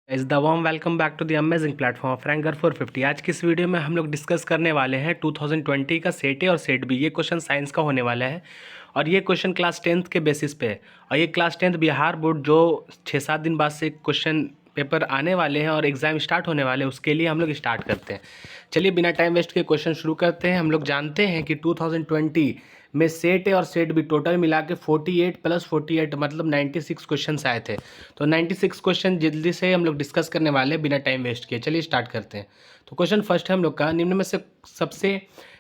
Is the warm welcome back to the amazing platform of Ranker 450। आज की इस video में हम लोग डिस्कस करने वाले हैं 2020 का सेट ए और सेट बी। ये क्वेश्चन साइंस का होने वाला है और ये क्वेश्चन क्लास 10th के बेसिस पे है। और ये क्लास 10th बिहार बोर्ड जो 6-7 दिन बाद से क्वेश्चन पेपर आने वाले हैं और एग्ज़ाम स्टार्ट होने वाले हैं, उसके लिए हम लोग स्टार्ट करते हैं। चलिए बिना टाइम वेस्ट के क्वेश्चन शुरू करते हैं। हम लोग जानते हैं कि 2020 में सेट ए और सेट बी टोटल मिला के 48 + 48 मतलब 96 क्वेश्चन आए थे। तो 96 क्वेश्चन जल्दी से हम लोग डिस्कस करने वाले हैं बिना टाइम वेस्ट किए। चलिए स्टार्ट करते हैं। तो क्वेश्चन फर्स्ट है हम लोग का,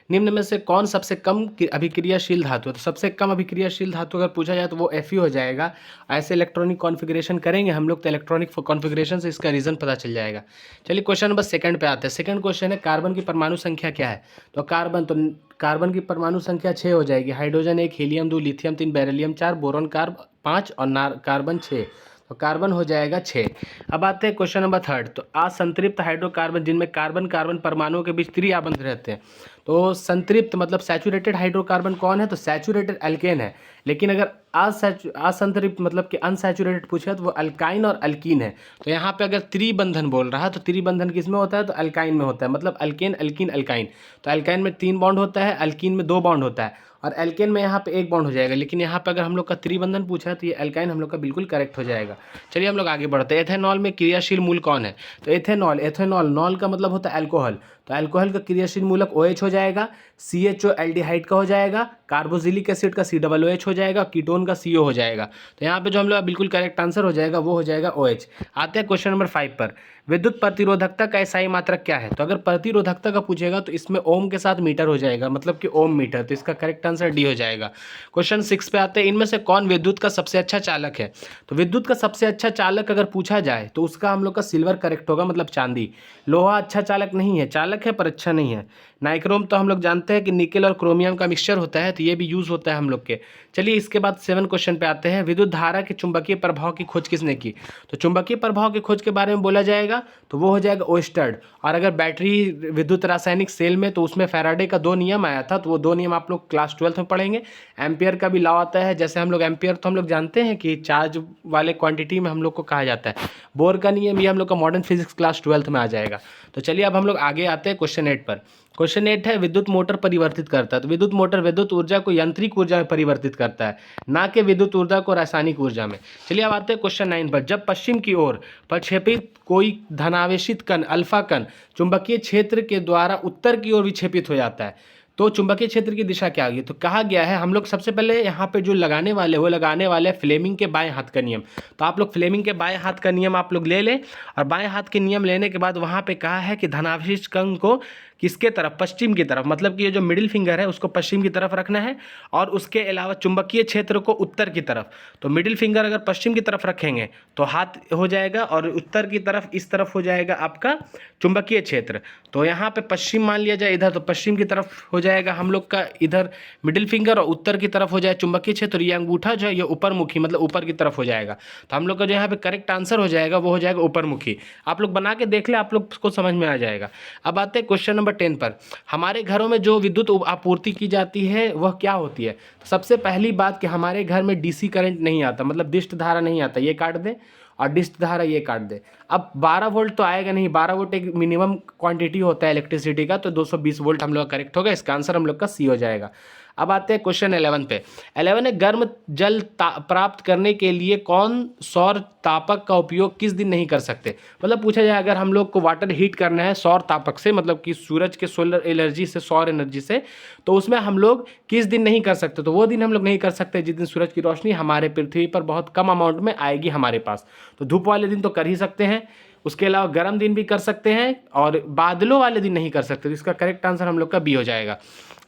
निम्न में से कौन सबसे कम अभिक्रियाशील धातु है। तो सबसे कम अभिक्रियाशील धातु अगर पूछा जाए तो वो Fe हो जाएगा। ऐसे इलेक्ट्रॉनिक कॉन्फ़िगरेशन करेंगे हम लोग तो इलेक्ट्रॉनिक कॉन्फ़िगरेशन से इसका रीज़न पता चल जाएगा। चलिए क्वेश्चन नंबर सेकंड पे आते हैं। सेकंड क्वेश्चन है कार्बन की परमाणु संख्या क्या है। तो कार्बन की परमाणु संख्या 6 हो जाएगी। Hydrogen 1, helium 2, lithium 3, beryllium 4, boron 5 और कार्बन 6। तो कार्बन हो जाएगा 6। अब आते हैं क्वेश्चन नंबर थर्ड। तो असंतृप्त हाइड्रोकार्बन जिनमें कार्बन कार्बन परमाणुओं के बीच त्रिआबंध रहते हैं। तो संतृप्त मतलब सैचुरेटेड हाइड्रोकार्बन कौन है। तो सैचुरेटेड एल्केन है। लेकिन अगर असंतृप्त मतलब कि अनसैचुरेटेड पूछे तो वो अल्काइन और अल्कीन है। तो यहाँ पे अगर त्रिबंधन बोल रहा है तो त्रिबंधन किस में होता है। तो अल्काइन में होता है, मतलब अल्केन अल्कीन अल्काइन। तो अल्काइन में 3 बॉन्ड होता है, अल्कीन में 2 बॉन्ड होता है और एल्केन में यहाँ पे 1 बॉन्ड हो जाएगा। लेकिन यहाँ पे अगर हम लोग का त्रिबंधन पूछा है तो ये एल्काइन हम लोग का बिल्कुल करेक्ट हो जाएगा। चलिए हम लोग आगे बढ़ते हैं। एथेनॉल में क्रियाशील मूल कौन है। तो एथेनॉल नॉल का मतलब होता है अल्कोहल। तो अल्कोहल का क्रियाशील मूलक OH हो जाएगा, CHO एल्डिहाइड का हो जाएगा, कार्बोक्सिलिक एसिड का COOH हो जाएगा, कीटोन का CO हो जाएगा। तो यहाँ पे जो हम लोग बिल्कुल करेक्ट आंसर हो जाएगा वो हो जाएगा OH। आते हैं क्वेश्चन नंबर 5 पर। विद्युत प्रतिरोधकता का SI मात्रक क्या है। तो अगर प्रतिरोधकता का पूछेगा तो इसमें ओम के साथ मीटर हो जाएगा, मतलब कि ओम मीटर। तो इसका करेक्ट आंसर डी हो जाएगा। क्वेश्चन 6 पे आते हैं। इनमें से कौन विद्युत का सबसे अच्छा चालक है। तो विद्युत का सबसे अच्छा चालक अगर पूछा जाए तो उसका हम लोग का सिल्वर करेक्ट होगा, मतलब चांदी। लोहा अच्छा चालक नहीं है, चालक है पर अच्छा नहीं है। नाइक्रोम तो हम लोग जानते हैं कि निकेल और क्रोमियम का मिक्सचर होता है, तो ये भी यूज़ होता है हम लोग के। चलिए इसके बाद 7 क्वेश्चन पे आते हैं। विद्युत धारा के चुंबकीय प्रभाव की खोज किसने की। तो चुंबकीय प्रभाव की खोज के बारे में बोला जाएगा तो वो हो जाएगा ओस्टर्ड। और अगर बैटरी विद्युत रासायनिक सेल में तो उसमें फैराडे का 2 नियम आया था। तो वो 2 नियम आप लोग क्लास 12th में पढ़ेंगे। एम्पियर का भी लॉ आता है। जैसे हम लोग एम्पियर तो हम लोग जानते हैं कि चार्ज वाले क्वांटिटी में हम लोग को कहा जाता है। बोर का नियम ये हम लोग का मॉडर्न फिजिक्स क्लास 12th में आ जाएगा। तो चलिए अब हम लोग आगे आते हैं क्वेश्चन 8 पर। क्वेश्चन 8 है विद्युत मोटर परिवर्तित करता है। तो विद्युत मोटर विद्युत ऊर्जा को यांत्रिक ऊर्जा में परिवर्तित करता है, ना कि विद्युत ऊर्जा को रासायनिक ऊर्जा में। चलिए अब आते हैं क्वेश्चन 9 पर। जब पश्चिम की ओर प्रक्षेपित कोई धनावेशित कण अल्फा कण चुंबकीय क्षेत्र के द्वारा उत्तर की ओर विक्षेपित हो जाता है तो चुंबकीय क्षेत्र की दिशा क्या होगी। तो कहा गया है हम लोग सबसे पहले यहाँ पे जो लगाने वाले वो लगाने वाले फ्लेमिंग के बाएं हाथ का नियम। तो आप लोग फ्लेमिंग के बाएं हाथ का नियम आप लोग ले लें और बाएं हाथ के नियम लेने के बाद वहाँ पे कहा है कि धनावेशित कण को किसके तरफ, पश्चिम की तरफ, मतलब कि ये जो मिडिल फिंगर है उसको पश्चिम की तरफ रखना है और उसके अलावा चुंबकीय क्षेत्र को उत्तर की तरफ। तो मिडिल फिंगर अगर पश्चिम की तरफ रखेंगे तो हाथ हो जाएगा और उत्तर की तरफ इस तरफ हो जाएगा आपका चुंबकीय क्षेत्र। तो यहाँ पे पश्चिम मान लिया जाए इधर, तो पश्चिम की तरफ हो जाएगा हम लोग का इधर मिडिल फिंगर और उत्तर की तरफ हो जाए चुंबकीय क्षेत्र। ये अंगूठा जो है ये ऊपर मुखी मतलब ऊपर की तरफ हो जाएगा। तो हम लोग का जो यहाँ पे करेक्ट आंसर हो जाएगा वो हो जाएगा ऊपर मुखी। आप लोग बना के देख ले, आप लोग को समझ में आ जाएगा। अब आते हैं क्वेश्चन नंबर 10 पर। हमारे घरों में जो विद्युत आपूर्ति की जाती है वह क्या होती है। तो सबसे पहली बात कि हमारे घर में DC करंट नहीं आता, मतलब डिस्ट धारा नहीं आता, ये काट दें और डिस्ट धारा ये काट दे। अब 12 वोल्ट तो आएगा नहीं, 12 वोल्ट एक मिनिमम क्वांटिटी होता है इलेक्ट्रिसिटी का। तो 220 वोल्ट हम लोग का करेक्ट होगा। इसका आंसर हम लोग का सी हो जाएगा। अब आते हैं क्वेश्चन 11 पे। 11 है गर्म जल प्राप्त करने के लिए कौन सौर तापक का उपयोग किस दिन नहीं कर सकते। मतलब पूछा जाए अगर हम लोग को वाटर हीट करना है सौर तापक से, मतलब कि सूरज के सोलर एनर्जी से, सौर एनर्जी से, तो उसमें हम लोग किस दिन नहीं कर सकते। तो वो दिन हम लोग नहीं कर सकते जिस दिन सूरज की रोशनी हमारे पृथ्वी पर बहुत कम अमाउंट में आएगी हमारे पास। तो धूप वाले दिन तो कर ही सकते हैं, उसके अलावा गर्म दिन भी कर सकते हैं और बादलों वाले दिन नहीं कर सकते। तो इसका करेक्ट आंसर हम लोग का बी हो जाएगा।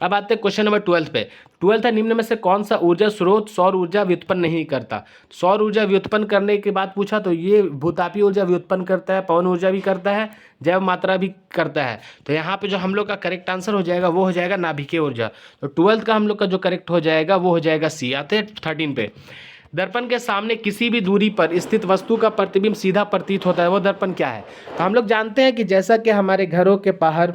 अब आते हैं क्वेश्चन नंबर 12 पे। 12 है निम्न में से कौन सा ऊर्जा स्रोत सौर ऊर्जा व्युत्पन्न नहीं करता। सौर ऊर्जा व्युत्पन्न करने के बाद पूछा तो ये भूतापीय ऊर्जा व्युत्पन्न करता है, पवन ऊर्जा भी करता है, जैव मात्रा भी करता है। तो यहाँ पे जो हम लोग का करेक्ट आंसर हो जाएगा वो हो जाएगा नाभिकीय ऊर्जा। तो 12 का हम लोग का जो करेक्ट हो जाएगा वो हो जाएगा सी। आते हैं 13 पे। दर्पण के सामने किसी भी दूरी पर स्थित वस्तु का प्रतिबिंब सीधा प्रतीत होता है, वो दर्पण क्या है। तो हम लोग जानते हैं कि जैसा कि हमारे घरों के बाहर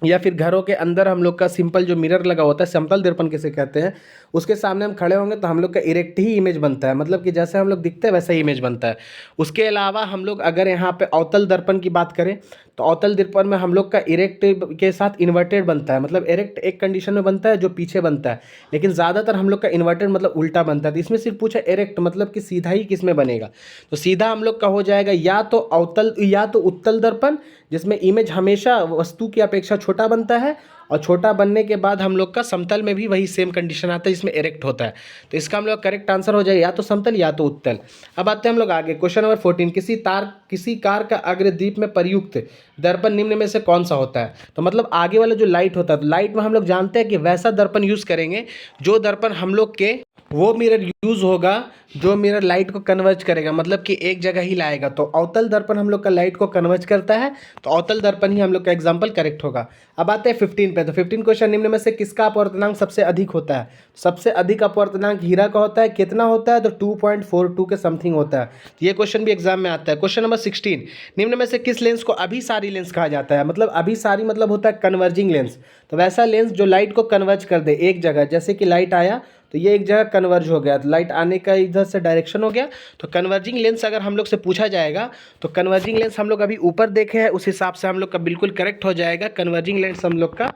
या फिर घरों के अंदर हम लोग का सिंपल जो मिरर लगा होता है, समतल दर्पण किसे कहते हैं, उसके सामने हम खड़े होंगे तो हम लोग का इरेक्ट ही इमेज बनता है, मतलब कि जैसे हम लोग दिखते हैं वैसा ही इमेज बनता है। उसके अलावा हम लोग अगर यहाँ पे अवतल दर्पण की बात करें तो अवतल दर्पण में हम लोग का इरेक्ट के साथ इन्वर्टेड बनता है, मतलब इरेक्ट एक कंडीशन में बनता है जो पीछे बनता है, लेकिन ज़्यादातर हम लोग का इन्वर्टेड मतलब उल्टा बनता है। तो इसमें सिर्फ पूछा इरेक्ट मतलब कि सीधा ही किस में बनेगा, तो सीधा हम लोग का हो जाएगा या तो अवतल या तो उत्तल दर्पण, जिसमें इमेज हमेशा वस्तु की अपेक्षा छोटा बनता है, और छोटा बनने के बाद हम लोग का समतल में भी वही सेम कंडीशन आता है जिसमें इरेक्ट होता है। तो इसका हम लोग करेक्ट आंसर हो जाएगा या तो समतल या तो उत्तल। अब आते हैं हम लोग आगे, क्वेश्चन नंबर 14, किसी कार का अग्रदीप में प्रयुक्त दर्पण निम्न में से कौन सा होता है। तो मतलब आगे वाला जो लाइट होता है, तो लाइट में हम लोग जानते हैं कि वैसा दर्पण यूज़ करेंगे जो दर्पण हम लोग के वो मिरर यूज़ होगा जो मिरर लाइट को कन्वर्ज करेगा, मतलब कि एक जगह ही लाएगा। तो अवतल दर्पण हम लोग का लाइट को कन्वर्ज करता है, तो अवतल दर्पण ही हम लोग का एग्जाम्पल करेक्ट होगा। अब आते हैं 15 पे। तो 15 क्वेश्चन, निम्न में से किसका अपवर्तनांक सबसे अधिक होता है। सबसे अधिक अपवर्तनांक हीरा का होता है, कितना होता है, तो 2.42 के समथिंग होता है। ये क्वेश्चन भी एग्जाम में आता है। क्वेश्चन नंबर 16, निम्न में से किस लेंस को अभिसारी लेंस कहा जाता है। मतलब अभिसारी मतलब होता है कन्वर्जिंग लेंस, तो वैसा लेंस जो लाइट को कन्वर्ज कर दे एक जगह, जैसे कि लाइट आया तो ये एक जगह कन्वर्ज हो गया, तो लाइट आने का इधर से डायरेक्शन हो गया। तो कन्वर्जिंग लेंस अगर हम लोग से पूछा जाएगा तो कन्वर्जिंग लेंस हम लोग अभी ऊपर देखे हैं, उस हिसाब से हम लोग का बिल्कुल करेक्ट हो जाएगा। कन्वर्जिंग लेंस हम लोग का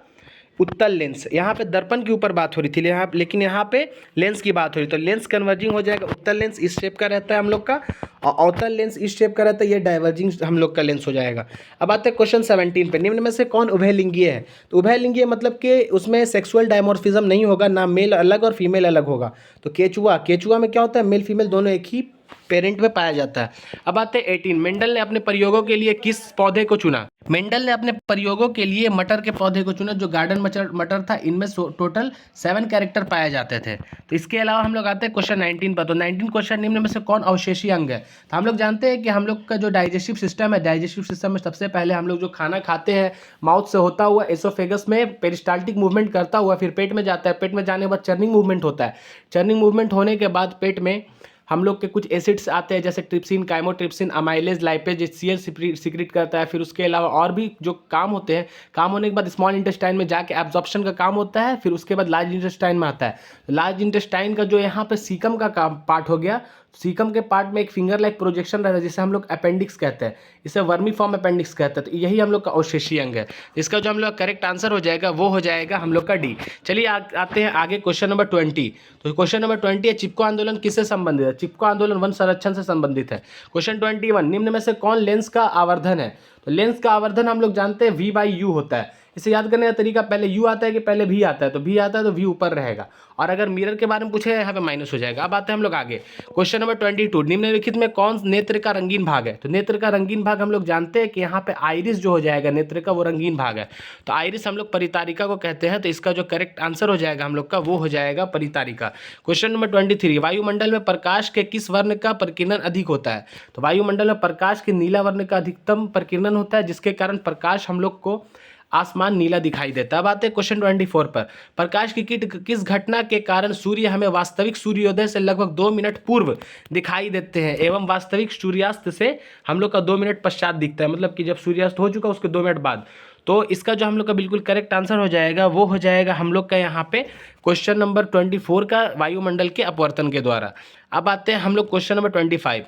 उत्तल लेंस, यहाँ पे दर्पण के ऊपर बात हो रही थी यहाँ, लेकिन यहाँ पे लेंस की बात हो रही, तो लेंस कन्वर्जिंग हो जाएगा। उत्तल लेंस इस शेप का रहता है हम लोग का, और अवतल लेंस इस शेप का रहता है, ये डाइवर्जिंग हम लोग का लेंस हो जाएगा। अब आते हैं क्वेश्चन 17 पे, निम्न में से कौन उभयलिंगीय है। तो उभयलिंगीय मतलब कि उसमें सेक्सुअल डायमॉर्फिज्म नहीं होगा, ना मेल अलग और फीमेल अलग होगा। तो केचुआ में क्या होता है, मेल फीमेल दोनों एक ही पेरेंट में पाया जाता है। अब आते हैं 18, मेंडल ने अपने प्रयोगों के लिए किस पौधे को चुना। मेंडल ने अपने प्रयोगों के लिए मटर के पौधे को चुना, जो गार्डन मटर था। इनमें टोटल 7 कैरेक्टर पाए जाते थे। तो इसके अलावा हम लोग आते हैं क्वेश्चन 19 पर। तो 19 क्वेश्चन, निम्न में से कौन अवशेषी अंग है। तो हम लोग जानते हैं कि हम लोग का जो डाइजेस्टिव सिस्टम है, डाइजेस्टिव सिस्टम में सबसे पहले हम लोग जो खाना खाते हैं माउथ से होता हुआ एसोफेगस में पेरिस्टाल्टिक मूवमेंट करता हुआ फिर पेट में जाता है। पेट में जाने के बाद चर्निंग मूवमेंट होता है। चर्निंग मूवमेंट होने के बाद पेट में हम लोग के कुछ एसिड्स आते हैं, जैसे trypsin, chymotrypsin, amylase, lipase, HCl secrete करता है। फिर उसके अलावा और भी जो काम होते हैं, काम होने के बाद स्मॉल इंटेस्टाइन में जाके एब्जॉर्प्शन का काम होता है। फिर उसके बाद लार्ज इंटेस्टाइन में आता है। लार्ज इंटेस्टाइन का जो यहाँ पे सीकम का काम पार्ट हो गया, सीकम के पार्ट में एक फिंगर लाइक प्रोजेक्शन रहता है जिसे हम लोग अपेंडिक्स कहते हैं, इसे वर्मी फॉर्म अपेंडिक्स कहते हैं। तो यही हम लोग का अवशेषी अंग है। इसका जो हम लोग का करेक्ट आंसर हो जाएगा वो हो जाएगा हम लोग का डी। चलिए आते हैं आगे क्वेश्चन नंबर 20। तो क्वेश्चन नंबर 20 है, चिपको आंदोलन किससे संबंधित है। चिपको आंदोलन वन संरक्षण से संबंधित है। क्वेश्चन 21, निम्न में से कौन लेंस का आवर्धन है। तो लेंस का आवर्धन हम लोग जानते हैं V/U होता है। इसे याद करने का तरीका, पहले U आता है कि पहले V आता है, तो V आता है तो V ऊपर रहेगा, और अगर मिरर के बारे में पूछे यहाँ पे माइनस हो जाएगा। अब आते हैं हम लोग आगे, क्वेश्चन नंबर 22, निम्नलिखित में कौन नेत्र का रंगीन भाग है। तो नेत्र का रंगीन भाग हम लोग जानते हैं कि यहाँ पे आइरिस जो हो जाएगा नेत्र का, वो रंगीन भाग है। तो आइरिस हम लोग परितारिका को कहते हैं। तो इसका जो करेक्ट आंसर हो जाएगा हम लोग का वो हो जाएगा परितारिका। क्वेश्चन नंबर 23, वायुमंडल में प्रकाश के किस वर्ण का प्रकीर्णन अधिक होता है। तो वायुमंडल में प्रकाश के नीला वर्ण का अधिकतम प्रकीर्णन होता है, जिसके कारण प्रकाश हम लोग को आसमान नीला दिखाई देता है। अब आते हैं क्वेश्चन 24 पर, प्रकाश की किस घटना के कारण सूर्य हमें वास्तविक सूर्योदय से लगभग 2 मिनट पूर्व दिखाई देते हैं एवं वास्तविक सूर्यास्त से हम लोग का 2 मिनट पश्चात दिखता है, मतलब कि जब सूर्यास्त हो चुका उसके 2 मिनट बाद। तो इसका जो हम लोग का बिल्कुल करेक्ट आंसर हो जाएगा वो हो जाएगा हम लोग का यहाँ पे क्वेश्चन नंबर 24 का, वायुमंडल के अपवर्तन के द्वारा। अब आते हैं हम लोग क्वेश्चन नंबर 25,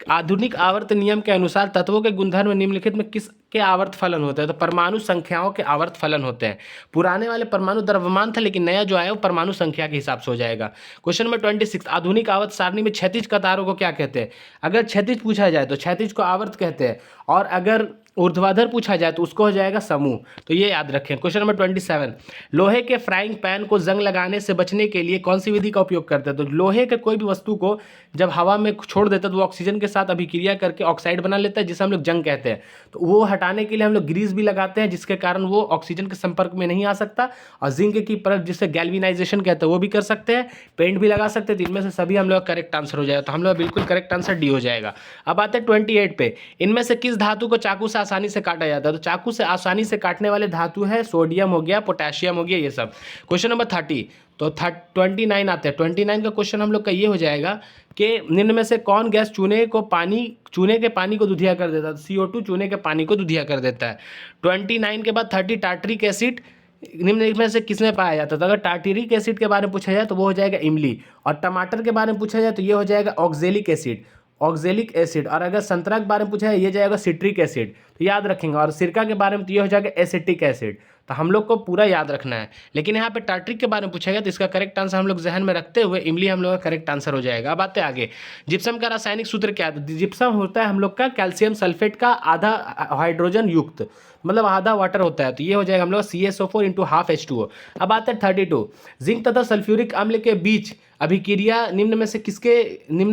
आधुनिक आवर्त नियम के अनुसार तत्वों के गुणधर्म निम्नलिखित में किसके आवर्त फलन होते हैं। तो परमाणु संख्याओं के आवर्त फलन होते हैं। पुराने वाले परमाणु द्रव्यमान था, लेकिन नया जो आया वो परमाणु संख्या के हिसाब से हो जाएगा। क्वेश्चन नंबर 26, आधुनिक आवर्त सारणी में क्षैतिज कतारों को क्या कहते हैं। अगर क्षैतिज पूछा जाए तो क्षैतिज को आवर्त कहते हैं, और अगर ऊर्ध्वाधर पूछा जाए तो उसको हो जाएगा समूह। तो ये याद रखें। क्वेश्चन नंबर 27, लोहे के फ्राइंग पैन को जंग लगाने से बचने के लिए कौन सी विधि का उपयोग करते हैं। तो लोहे के कोई भी वस्तु को जब हवा में छोड़ देते हैं तो वो ऑक्सीजन के साथ अभिक्रिया करके ऑक्साइड बना लेता है, जिसे हम लोग जंग कहते हैं। तो वो हटाने के लिए हम लोग ग्रीस भी लगाते हैं, जिसके कारण वो ऑक्सीजन के संपर्क में नहीं आ सकता। और जिंक की परत जिसे गैल्वेनाइजेशन कहते हैं वो भी कर सकते हैं, पेंट भी लगा सकते हैं। तो इनमें से सभी हम लोग करेक्ट आंसर हो जाएगा। तो हम लोग बिल्कुल करेक्ट आंसर डी हो जाएगा। अब आते हैं 28 पे, इनमें से किस धातु को चाकू से आसानी से काटा जाता है। तो चाकू से आसानी से काटने वाले धातु है सोडियम हो गया, पोटेशियम हो गया, ये सब। क्वेश्चन नंबर 30, तो 29 आते हैं। 29 का क्वेश्चन हम लोग का ये हो जाएगा कि निम्न में से कौन गैस चूने के पानी को दुधिया कर देता है? CO2 चूने के पानी को दुधिया कर देता है। 29 के बाद 30 टार्टरिक एसिड निम्न में से किसमें पाया जाता है? तो अगर टार्टरिक एसिड के बारे में पूछा जाए तो वो हो जाएगा इमली, और टमाटर के बारे में पूछा जाए तो ये हो जाएगा ऑक्जेलिक एसिड, और अगर संतरा के बारे में पूछा है ये जाएगा सिट्रिक एसिड, तो याद रखेंगे। और सिरका के बारे में तो ये हो जाएगा एसिटिक एसिड। तो हम लोग को पूरा याद रखना है। लेकिन यहाँ पे टार्टरिक के बारे में पूछा गया तो इसका करेक्ट आंसर हम लोग जहन में रखते हुए इमली हम लोग का करेक्ट आंसर हो जाएगा। अब आते आगे, जिप्सम का रासायनिक सूत्र क्या है? जिप्सम होता है हम लोग का कैल्शियम सल्फेट का आधा हाइड्रोजन युक्त, मतलब आधा वाटर होता है, तो ये हो जाएगा हम लोग CaSO4 इंटू हाफ H2O। अब आते हैं 32, जिंक तथा सल्फ्यूरिक अम्ल के बीच अभिक्रिया निम्न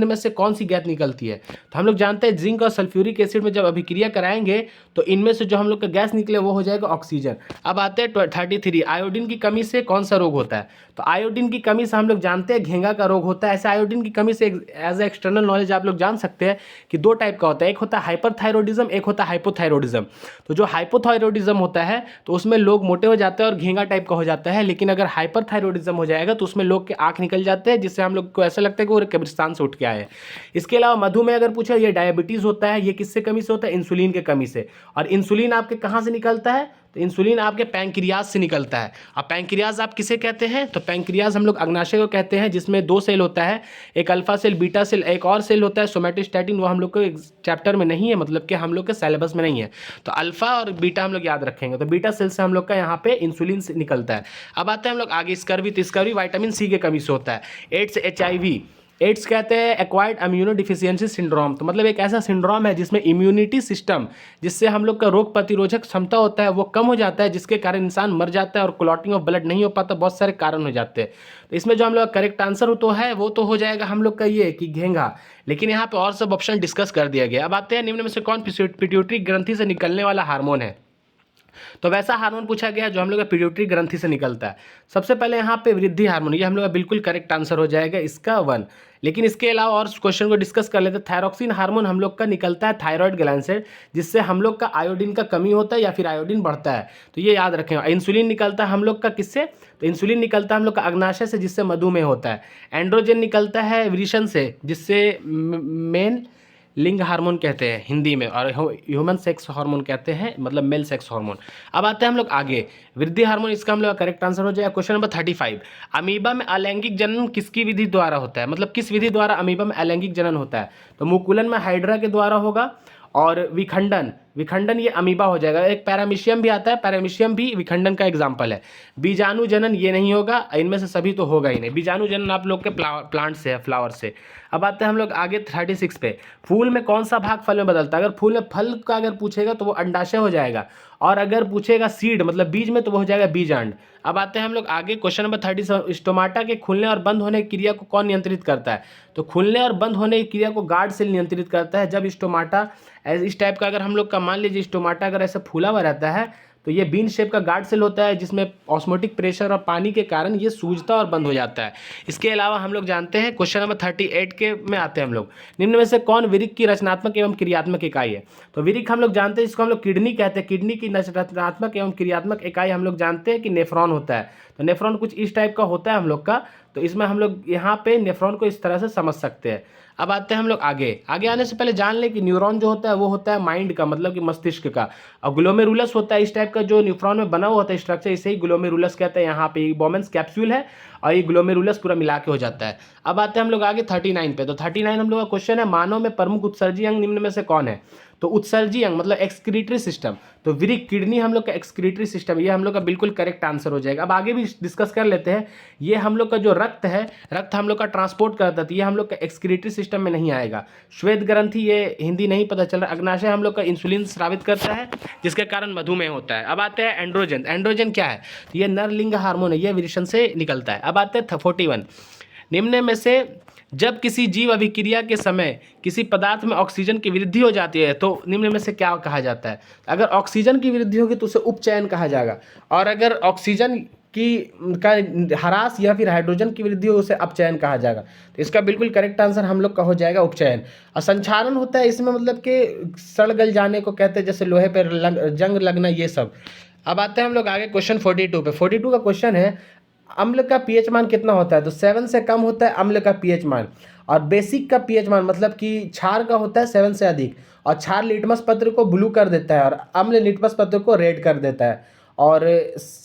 में से कौन सी गैस निकलती है? तो हम लोग जानते हैं जिंक और सल्फ्यूरिक एसिड में जब अभिक्रिया कराएंगे तो इनमें से जो हम लोग का गैस निकले वो हो जाएगा ऑक्सीजन। अब आते हैं 33, आयोडीन की कमी से कौन सा रोग होता है? तो आयोडीन की कमी से हम लोग जानते हैं घेंगा का रोग होता है। ऐसे आयोडीन की कमी से एज ए एक्सटर्नल नॉलेज आप लोग जान सकते हैं कि दो टाइप का होता है, एक होता है हाइपरथायरॉयडिज्म, एक होता है हाइपोथायरॉयडिज्म। तो जो हाइपोथायरॉयडिज्म होता है तो उसमें लोग मोटे हो जाते हैं और घेंगा टाइप का हो जाता है, लेकिन अगर हाइपरथायरॉयडिज्म हो जाएगा तो उसमें लोग के आँख निकल जाते हैं, जिससे हम लोग को ऐसा लगता है कि वो कब्रिस्तान से उठ के आए हैं। इसके अलावा मधुमेह अगर पूछा, ये डायबिटीज़ होता है, ये किससे कमी से होता है? इंसुलिन के कमी से। और इंसुलिन आपके कहाँ से निकलता है? तो इंसुलिन आपके पैंक्रियाज से निकलता है। अब पैंक्रियाज आप किसे कहते हैं? तो पैंक्रियाज हम लोग अग्नाशय को कहते हैं, जिसमें 2 सेल होता है, एक अल्फा सेल बीटा सेल, एक और सेल होता है सोमेटोस्टैटिन, वो हम लोग को चैप्टर में नहीं है, मतलब कि हम लोग के सिलेबस में नहीं है। तो अल्फा और बीटा हम लोग याद रखेंगे। तो बीटा सेल से हम लोग का यहाँ पे इंसुलिन से निकलता है। अब आते हैं हम लोग आगे, स्कर्वी। तो स्कर्वी विटामिन C के कमी से होता है। एड्स HIV, एड्स कहते हैं एक्वायर्ड इम्यूनो डिफिशियंसी सिंड्रोम, तो मतलब एक ऐसा सिंड्रोम है जिसमें इम्यूनिटी सिस्टम, जिससे हम लोग का रोग प्रतिरोधक क्षमता होता है वो कम हो जाता है, जिसके कारण इंसान मर जाता है और क्लॉटिंग ऑफ ब्लड नहीं हो पाता, बहुत सारे कारण हो जाते हैं। तो इसमें जो हम लोग का करेक्ट आंसर तो है वो तो हो जाएगा हम लोग का ये कि घेंगा, लेकिन यहाँ पे और सब ऑप्शन डिस्कस कर दिया गया। अब आते हैं निम्न में से कौन पिट्यूटरी ग्रंथि से निकलने वाला हार्मोन है? तो वैसा हार्मोन पूछा गया जो हम लोग का पिट्यूटरी ग्रंथि से निकलता है। सबसे पहले यहाँ पे वृद्धि हार्मोन, ये हम लोग का बिल्कुल करेक्ट आंसर हो जाएगा इसका 1। लेकिन इसके अलावा और क्वेश्चन को डिस्कस कर लेते हैं। थायरॉक्सिन हार्मोन हम लोग का निकलता है थायराइड ग्लैंड से, जिससे हम लोग का आयोडीन का कमी होता है या फिर आयोडीन बढ़ता है, तो ये याद रखें। इंसुलिन निकलता है हम लोग का किससे? तो इंसुलिन निकलता है हम लोग का अग्नाशय से, जिससे मधुमेह होता है। एंड्रोजन निकलता है वृषण से, जिससे मेन लिंग हार्मोन कहते हैं हिंदी में, और ह्यूमन सेक्स हार्मोन कहते हैं, मतलब मेल सेक्स हार्मोन। अब आते हैं हम लोग आगे, वृद्धि हार्मोन, इसका हम लोग करेक्ट आंसर हो जाएगा क्वेश्चन नंबर 35। अमीबा में अलैंगिक जनन किसकी विधि द्वारा होता है? मतलब किस विधि द्वारा अमीबा में अलैंगिक जनन होता है? तो मुकुलन में हाइड्रा के द्वारा होगा, और विखंडन ये अमीबा हो जाएगा। एक पैरामीशियम भी आता है, पैरामीशियम भी विखंडन का एग्जाम्पल है। बीजाणु जनन ये नहीं होगा, इनमें से सभी तो होगा ही नहीं। बीजाणु जनन आप लोग के प्लांट से है, फ्लावर से। अब आते हैं हम लोग आगे 36 पे, फूल में कौन सा भाग फल में बदलता है? अगर फूल में फल का अगर पूछेगा तो वो अंडाशय हो जाएगा, और अगर पूछेगा सीड मतलब बीज में तो वो हो जाएगा बीजांड। अब आते हैं हम लोग आगे क्वेश्चन नंबर 37, स्टोमाटा के खुलने और बंद होने की क्रिया को कौन नियंत्रित करता है? तो खुलने और बंद होने की क्रिया को गार्ड सेल नियंत्रित करता है। जब स्टोमाटा इस टाइप का, अगर हम लोग का मान लीजिए स्टोमाटा अगर ऐसा फूला हुआ रहता है तो ये बीन शेप का गार्ड सेल होता है, जिसमें ऑस्मोटिक प्रेशर और पानी के कारण ये सूजता और बंद हो जाता है। इसके अलावा हम लोग जानते हैं क्वेश्चन नंबर 38 के में आते हैं हम लोग, निम्न में से कौन विरिक की रचनात्मक एवं क्रियात्मक इकाई है? तो विरिक हम लोग जानते हैं, इसको हम लोग किडनी कहते हैं। किडनी की रचनात्मक एवं क्रियात्मक इकाई हम लोग जानते हैं कि नेफ्रॉन होता है। तो नेफ्रॉन कुछ इस टाइप का होता है हम लोग का, तो इसमें हम लोग यहाँ पे नेफ्रॉन को इस तरह से समझ सकते हैं। अब आते हैं हम लोग आगे आने से पहले जान लें कि न्यूरॉन जो होता है वो होता है माइंड का, मतलब कि मस्तिष्क का, और ग्लोमेरुलस होता है इस टाइप का जो न्यूरॉन में बना हुआ होता है स्ट्रक्चर, इसे ही ग्लोमेरुलस कहते हैं। यहाँ पे बोमेंस कैप्सूल है और ये ग्लोमेरुलस पूरा मिला के हो जाता है। अब आते हैं हम लोग आगे 39 पे। तो 39 हम लोग का क्वेश्चन है, मानव में प्रमुख उत्सर्जी अंग निम्न में से कौन है? तो उत्सर्जी अंग मतलब एक्सक्रीटरी सिस्टम, तो विरिक किडनी हम लोग का एक्सक्रीटरी सिस्टम, ये हम लोग का बिल्कुल करेक्ट आंसर हो जाएगा। अब आगे भी डिस्कस कर लेते हैं। ये हम लोग का जो रक्त है, रक्त हम लोग का ट्रांसपोर्ट करता है, तो ये हम लोग का एक्सक्रीटरी सिस्टम में नहीं आएगा। श्वेत ग्रंथि, ये हिंदी नहीं पता चल रहा। अग्नाशय हम लोग का इंसुलिन स्रावित करता है, जिसके कारण मधुमेह होता है। अब आते हैं एंड्रोजन। एंड्रोजन क्या है? तो ये नरलिंग हार्मोन है, ये वृषण से निकलता है। अब आते हैं 41, निम्न में से जब किसी जीव अभिक्रिया के समय किसी पदार्थ में ऑक्सीजन की वृद्धि हो जाती है तो निम्न में से क्या कहा जाता है? अगर ऑक्सीजन की वृद्धि होगी तो उसे उपचयन कहा जाएगा, और अगर ऑक्सीजन का ह्रास या फिर हाइड्रोजन की वृद्धि हो उसे अपचयन कहा जाएगा। तो इसका बिल्कुल करेक्ट आंसर हम लोग का हो जाएगा उपचयन। और संक्षारण होता है इसमें, मतलब कि सड़ गल जाने को कहते हैं, जैसे लोहे पर जंग लगना, ये सब। अब आते हैं हम लोग आगे क्वेश्चन 42 पे। 42 का क्वेश्चन है, अम्ल का पीएच मान कितना होता है? तो 7 से कम होता है अम्ल का पीएच मान, और बेसिक का पीएच मान मतलब कि क्षार का होता है 7 से अधिक, और क्षार लिटमस पत्र को ब्लू कर देता है और अम्ल लिटमस पत्र को रेड कर देता है, और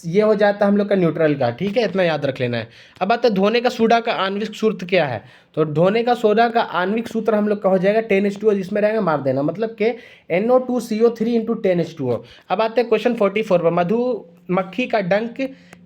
ये हो जाता है हम लोग का न्यूट्रल का। ठीक है, इतना याद रख लेना है। अब आता है धोने का सोडा का आणविक सूत्र क्या है। तो धोने का सोडा का आणविक सूत्र हम लोग का हो जाएगा 10H2O, जिसमें रहेगा मार देना, मतलब कि NO2CO3 × 10H2O। अब आते हैं क्वेश्चन 44 पर। मधुमक्खी का डंक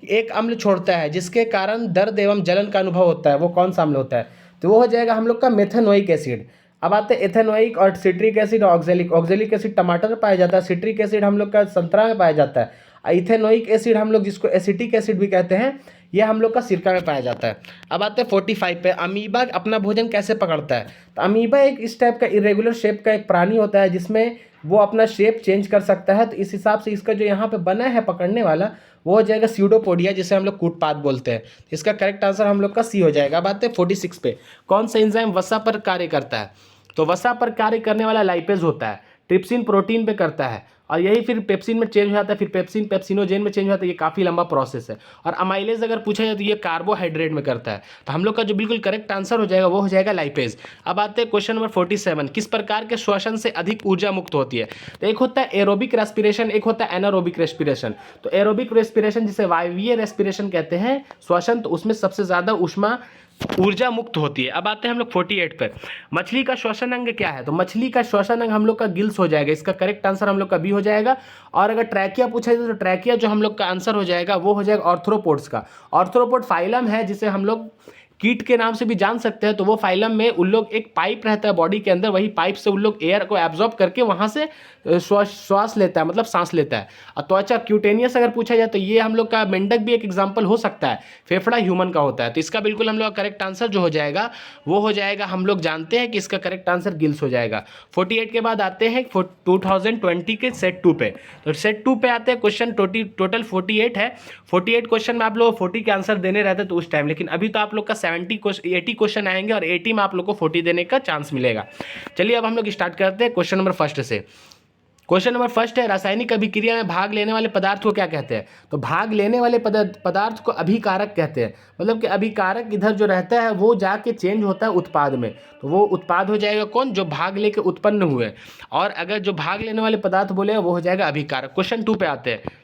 एक अम्ल छोड़ता है जिसके कारण दर्द एवं जलन का अनुभव होता है, वो कौन सा अम्ल होता है। तो वो हो जाएगा हम लोग का मेथेनोइक एसिड। अब आते हैं एथेनोइक और सिट्रिक एसिड और ऑक्जेलिक। ऑक्जेलिक एसिड टमाटर में पाया जाता है, सिट्रिक एसिड हम लोग का संतरा में पाया जाता है, इथेनोइक एसिड हम लोग जिसको एसिटिक एसिड भी कहते हैं, यह हम लोग का सिरका में पाया जाता है। अब आते हैं 45 पे। अमीबा अपना भोजन कैसे पकड़ता है। तो अमीबा एक इस टाइप का इरेगुलर शेप का एक प्राणी होता है जिसमें वो अपना शेप चेंज कर सकता है। तो इस हिसाब से इसका जो यहाँ पे बना है पकड़ने वाला, वो हो जाएगा स्यूडोपोडिया, जिसे हम लोग कूटपात बोलते हैं। इसका करेक्ट आंसर हम लोग का सी हो जाएगा। अब आते हैं 46 पे। कौन सा एंजाइम वसा पर कार्य करता है। तो वसा पर कार्य करने वाला लाइपेज होता है, ट्रिप्सिन प्रोटीन पे करता है, और यही फिर पेप्सिन में चेंज हो जाता है, फिर पेप्सिन पेप्सिनोजेन में चेंज हो जाता है। ये काफ़ी लंबा प्रोसेस है। और अमाइलेज अगर पूछा जाए तो ये कार्बोहाइड्रेट में करता है। तो हम लोग का जो बिल्कुल करेक्ट आंसर हो जाएगा वो हो जाएगा लाइपेज। अब आते हैं क्वेश्चन नंबर 47। किस प्रकार के श्वसन से अधिक ऊर्जा मुक्त होती है। तो एक होता है एरोबिक रेस्पिरेशन, एक होता है एनारोबिक रेस्पिरेशन। तो एरोबिक रेस्पिरेशन जिसे वायवीय रेस्पिरेशन कहते हैं श्वसन, तो उसमें सबसे ज़्यादा ऊर्जा मुक्त होती है। अब आते हैं हम लोग 48 पर। मछली का श्वसन अंग क्या है। तो मछली का श्वसन अंग हम लोग का गिल्स हो जाएगा। इसका करेक्ट आंसर हम लोग का बी हो जाएगा। और अगर ट्रैकिया पूछा जाए तो ट्रैकिया जो हम लोग का आंसर हो जाएगा वो हो जाएगा ऑर्थ्रोपोड्स का। ऑर्थ्रोपोड फाइलम है जिसे हम लोग कीट के नाम से भी जान सकते हैं। तो वो फाइलम में उन लोग एक पाइप रहता है बॉडी के अंदर, वही पाइप से उन लोग एयर को एब्जॉर्ब करके वहाँ से श्वास लेता है, मतलब सांस लेता है। और त्वचा क्यूटेनियस अगर पूछा जाए तो ये हम लोग का मेंढक भी एक एग्जांपल हो सकता है। फेफड़ा ह्यूमन का होता है। तो इसका बिल्कुल हम लोग का करेक्ट आंसर जो हो जाएगा वो हो जाएगा, हम लोग जानते हैं कि इसका करेक्ट आंसर गिल्स हो जाएगा। 48 के बाद आते हैं 2020 के सेट 2 पे। तो सेट 2 पे आते हैं क्वेश्चन टोटल 48 है। 48 क्वेश्चन में आप लोग 40 के आंसर देने रहते तो उस टाइम, लेकिन अभी तो आप लोग का 80 क्वेश्चन आएंगे और 80 में आप लोग को 40 देने का चांस मिलेगा। चलिए अब हम लोग स्टार्ट करते हैं क्वेश्चन नंबर फर्स्ट से। क्वेश्चन नंबर फर्स्ट है, रासायनिक अभिक्रिया में भाग लेने वाले पदार्थ को क्या कहते हैं। तो भाग लेने वाले पदार्थ को अभिकारक कहते हैं। मतलब कि अभिकारक इधर जो रहता है वो जाके चेंज होता है उत्पाद में। तो वो उत्पाद हो जाएगा कौन, जो भाग लेके उत्पन्न हुए। और अगर जो भाग लेने वाले पदार्थ बोले वो हो जाएगा अभिकारक। क्वेश्चन 2 पे आते हैं।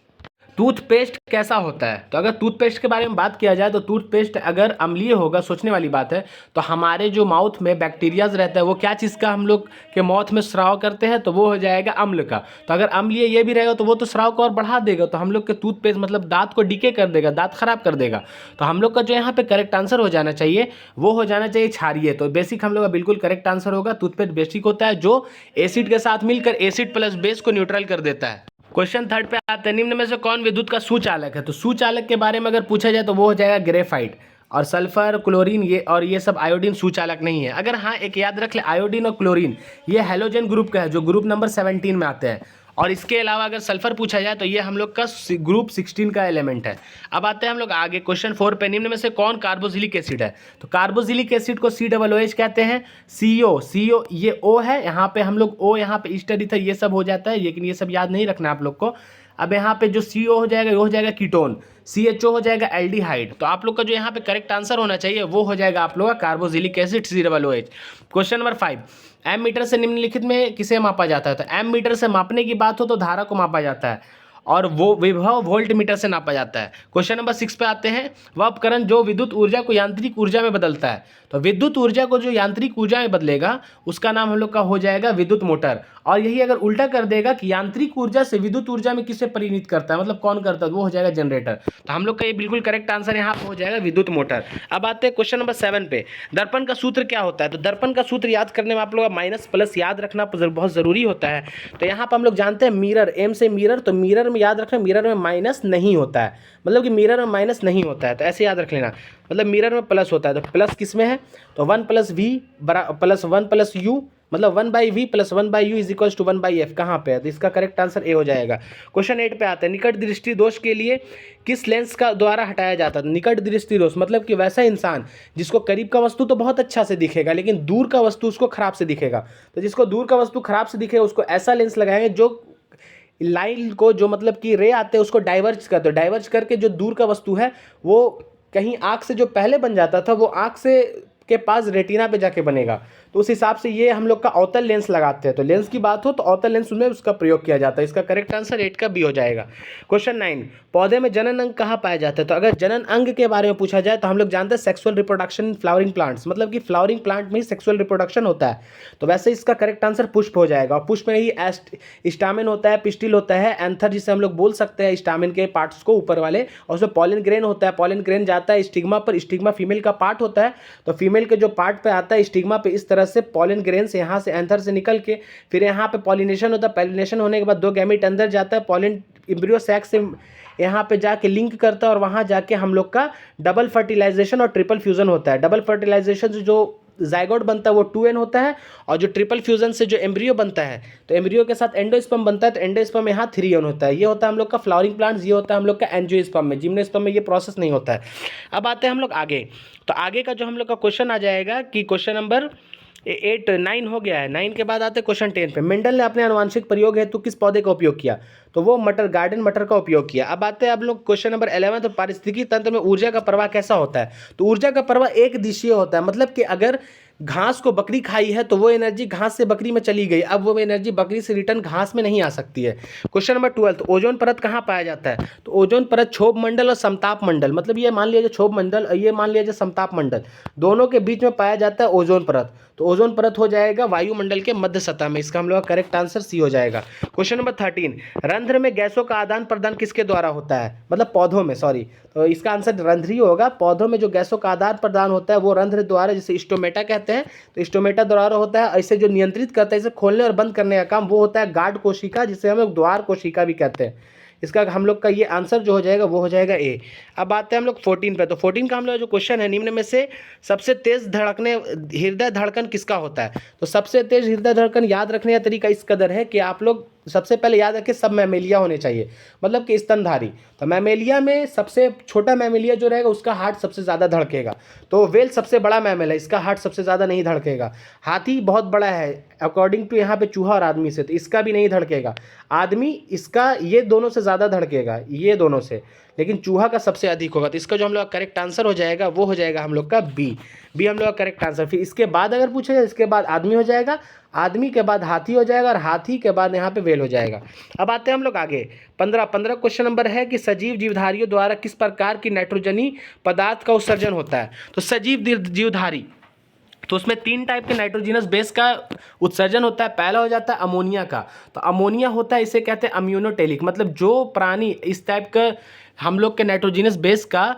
टूथपेस्ट कैसा होता है। तो अगर टूथपेस्ट के बारे में बात किया जाए तो टूथपेस्ट अगर अम्लीय होगा, सोचने वाली बात है, तो हमारे जो माउथ में बैक्टीरियाज रहता है वो क्या चीज़ का हम लोग के माउथ में स्राव करते हैं, तो वो हो जाएगा अम्ल का। तो अगर अम्लीय ये भी रहेगा तो वो तो स्राव को और बढ़ा देगा। तो हम लोग के टूथपेस्ट मतलब दांत को डीके कर देगा, दांत खराब कर देगा। तो हम लोग का जो यहाँ पे करेक्ट आंसर हो जाना चाहिए वो हो जाना चाहिए क्षारीय। तो बेसिक हम लोग का बिल्कुल करेक्ट आंसर होगा। टूथपेस्ट बेसिक होता है जो एसिड के साथ मिलकर एसिड प्लस बेस को न्यूट्रल कर देता है। क्वेश्चन 3 पे आते हैं। निम्न में से कौन विद्युत का सुचालक है। तो सुचालक के बारे में अगर पूछा जाए तो वो हो जाएगा ग्रेफाइट। और सल्फर क्लोरीन ये सब आयोडीन सुचालक नहीं है। अगर हाँ एक याद रख ले, आयोडीन और क्लोरीन ये हैलोजन ग्रुप का है जो ग्रुप नंबर 17 में आते हैं। और इसके अलावा अगर सल्फर पूछा जाए तो ये हम लोग का ग्रुप 16 का एलिमेंट है। अब आते हैं हम लोग आगे क्वेश्चन 4 पे। निम्न में से कौन कार्बोक्सिलिक एसिड है। तो कार्बोक्सिलिक एसिड को COOH कहते हैं। CO ये O है, यहाँ पे हम लोग O यहाँ पे ईस्टर ईथर ये सब हो जाता है, लेकिन ये सब याद नहीं रखना आप लोग को। अब यहाँ पे जो CO हो जाएगा वो हो जाएगा कीटोन, CHO हो जाएगा एल्डिहाइड। तो आप लोग का जो यहाँ पे करेक्ट आंसर होना चाहिए वो हो जाएगा आप लोग का carboxylic acid COOH। Question number 5। Ammeter से निम्नलिखित में किसे मापा जाता है। तो एम मीटर से मापने की बात हो तो धारा को मापा जाता है, और वो विभव वोल्ट मीटर से नापा जाता है। क्वेश्चन नंबर 6 पे आते हैं। वह उपकरण जो विद्युत ऊर्जा को यांत्रिक ऊर्जा में बदलता है। तो विद्युत ऊर्जा को जो यांत्रिक ऊर्जा में बदलेगा उसका नाम हम लोग का हो जाएगा विद्युत मोटर। और यही अगर उल्टा कर देगा कि यांत्रिक ऊर्जा से विद्युत ऊर्जा में किसे परिणित करता है, मतलब कौन करता है, वो हो जाएगा जनरेटर। तो हम लोग का ये बिल्कुल करेक्ट आंसर यहाँ पर हो जाएगा विद्युत मोटर। अब आते हैं क्वेश्चन नंबर 7 पे। दर्पण का सूत्र क्या होता है। तो दर्पण का सूत्र याद करने में आप लोग माइनस प्लस याद रखना बहुत जरूरी होता है। तो यहाँ पर हम लोग जानते हैं मिरर, एम से मिरर, तो मिरर में याद रखना मिरर में माइनस नहीं होता है, मतलब कि मिरर में माइनस नहीं होता है। तो ऐसे याद रख लेना, मतलब मिरर में प्लस होता है। तो प्लस किस में है, तो 1 + V प्लस 1 + U, मतलब 1/V + 1/U = 1/F कहाँ पे है। तो इसका करेक्ट आंसर ए हो जाएगा। क्वेश्चन 8 पे आते हैं। निकट दृष्टि दोष के लिए किस लेंस का द्वारा हटाया जाता है। निकट दृष्टि दोष मतलब कि वैसा इंसान जिसको करीब का वस्तु तो बहुत अच्छा से दिखेगा लेकिन दूर का वस्तु उसको खराब से दिखेगा। तो जिसको दूर का वस्तु खराब से दिखेगा उसको ऐसा लेंस लगाएंगे जो लाइन को, जो मतलब कि रे आते हैं उसको डाइवर्ज करते, डाइवर्ज करके जो दूर का वस्तु है वो कहीं आँख से जो पहले बन जाता था वो आँख से के पास रेटिना पे जाके बनेगा। तो उस हिसाब से ये हम लोग का अवतल लेंस लगाते हैं। तो लेंस की बात हो तो अवतल लेंस में उसका प्रयोग किया जाता है। इसका करेक्ट आंसर 8 का बी हो जाएगा। क्वेश्चन 9, पौधे में जनन अंग कहाँ पाया जाता है? तो अगर जनन अंग के बारे में पूछा जाए तो हम लोग जानते हैं sexual reproduction in flowering plants, मतलब कि फ्लावरिंग प्लांट में ही सेक्सुअल रिप्रोडक्शन होता है। तो वैसे इसका करेक्ट आंसर पुष्प हो जाएगा। और पुष्प में ही स्टामेन होता है, पिस्टिल होता है, एंथर जिसे हम लोग बोल सकते हैं स्टामेन के पार्ट्स को ऊपर वाले, और उसमें पॉलन ग्रेन होता है। पॉलन ग्रेन जाता है स्टिग्मा पर, स्टिग्मा फीमेल का पार्ट होता है। तो फीमेल के जो पार्ट पे आता है स्टिग्मा पे, इस तरह से पॉलन ग्रेन से यहाँ से एंथर से निकल के फिर यहाँ पे पॉलिनेशन होता है। पॉलिनेशन होने के बाद 2 गैमीट अंदर जाता है, पॉलन एम्ब्रियो सैक से यहाँ पे जाके लिंक करता है और वहाँ जाके हम लोग का डबल फर्टिलाइजेशन और ट्रिपल फ्यूजन होता है। डबल फर्टिलाइजेशन से जो जाइगोट बनता है वो 2n होता है, और जो ट्रिपल फ्यूजन से जो एम्ब्रियो बनता है तो एम्ब्रियो के साथ एंडोस्पर्म बनता है, तो एंडोस्पर्म यहाँ 3n होता है। ये होता है हम लोग का फ्लावरिंग प्लांट्स, ये होता है हम लोग का एंजियोस्पर्म में। जिम्नोस्पर्म में ये प्रोसेस नहीं होता है। अब आते हैं हम लोग आगे। तो आगे का जो हम लोग का क्वेश्चन आ जाएगा कि क्वेश्चन नंबर 9 हो गया है। 9 के बाद आते हैं क्वेश्चन 10 पे। मेंडल ने अपने आनुवांशिक प्रयोग हेतु किस पौधे का उपयोग किया? तो वो मटर, गार्डन मटर का उपयोग किया। अब आते हैं आप लोग क्वेश्चन नंबर 11। तो पारिस्थितिकी तंत्र में ऊर्जा का प्रवाह कैसा होता है? तो ऊर्जा का प्रवाह एक दिशीय होता है, मतलब कि अगर घास को बकरी खाई है तो वो एनर्जी घास से बकरी में चली गई, अब वो एनर्जी बकरी से रिटर्न घास में नहीं आ सकती है। क्वेश्चन नंबर 12, ओजोन परत कहाँ पाया जाता है? तो ओजोन परत क्षोभ मंडल और समताप मंडल, मतलब ये मान लिया क्षोभ मंडल और ये मान लिया समताप मंडल, दोनों के बीच में पाया जाता है ओजोन परत। तो ओजोन परत हो जाएगा वायुमंडल के मध्य सतह में। इसका हम लोग का करेक्ट आंसर सी हो जाएगा। क्वेश्चन नंबर 13, रंध्र में गैसों का आदान प्रदान किसके द्वारा होता है? मतलब पौधों में, सॉरी, तो इसका आंसर रंध्र ही होगा। पौधों में जो गैसों का आदान प्रदान होता है वो रंध्र द्वारा, जिसे स्टोमेटा कहते हैं, तो स्टोमेटा द्वारा होता है। ऐसे जो नियंत्रित करता है, इसे खोलने और बंद करने का काम, वो होता है गार्ड कोशिका, जिसे हम लोग द्वार कोशिका भी कहते हैं। इसका हम लोग का ये आंसर जो हो जाएगा वो हो जाएगा ए। अब आते हैं हम लोग 14 पे। तो 14 का हम लोग जो क्वेश्चन है, निम्न में से सबसे तेज धड़कने हृदय धड़कन किसका होता है? तो सबसे तेज हृदय धड़कन याद रखने का तरीका इस कदर है कि आप लोग सबसे पहले याद रखें सब मैमेलिया होने चाहिए, मतलब कि स्तनधारी। तो मैमेलिया में सबसे छोटा मैमेलिया जो रहेगा उसका हार्ट सबसे ज़्यादा धड़केगा। तो वेल सबसे बड़ा मैमल है, इसका हार्ट सबसे ज़्यादा नहीं धड़केगा। हाथी बहुत बड़ा है अकॉर्डिंग टू यहाँ पे चूहा और आदमी से, तो इसका भी नहीं धड़केगा। आदमी इसका, ये दोनों से ज़्यादा धड़केगा, ये दोनों से, लेकिन चूहा का सबसे अधिक होगा। तो इसका जो हम लोग का करेक्ट आंसर हो जाएगा वो हो जाएगा हम लोग का बी। बी हम लोग का करेक्ट आंसर। फिर इसके बाद अगर पूछा जाए, इसके बाद आदमी हो जाएगा, आदमी के बाद हाथी हो जाएगा, और हाथी के बाद यहाँ पे वेल हो जाएगा। अब आते हैं हम लोग आगे। 15 क्वेश्चन नंबर है कि सजीव जीवधारियों द्वारा किस प्रकार की नाइट्रोजनी पदार्थ का उत्सर्जन होता है? तो सजीव जीवधारी, तो उसमें 3 टाइप के नाइट्रोजनस बेस का उत्सर्जन होता है। पहला हो जाता है अमोनिया का। तो अमोनिया होता है, इसे कहते हैं अम्यूनोटेलिक, मतलब जो प्राणी इस टाइप का हम लोग के नाइट्रोजनस बेस का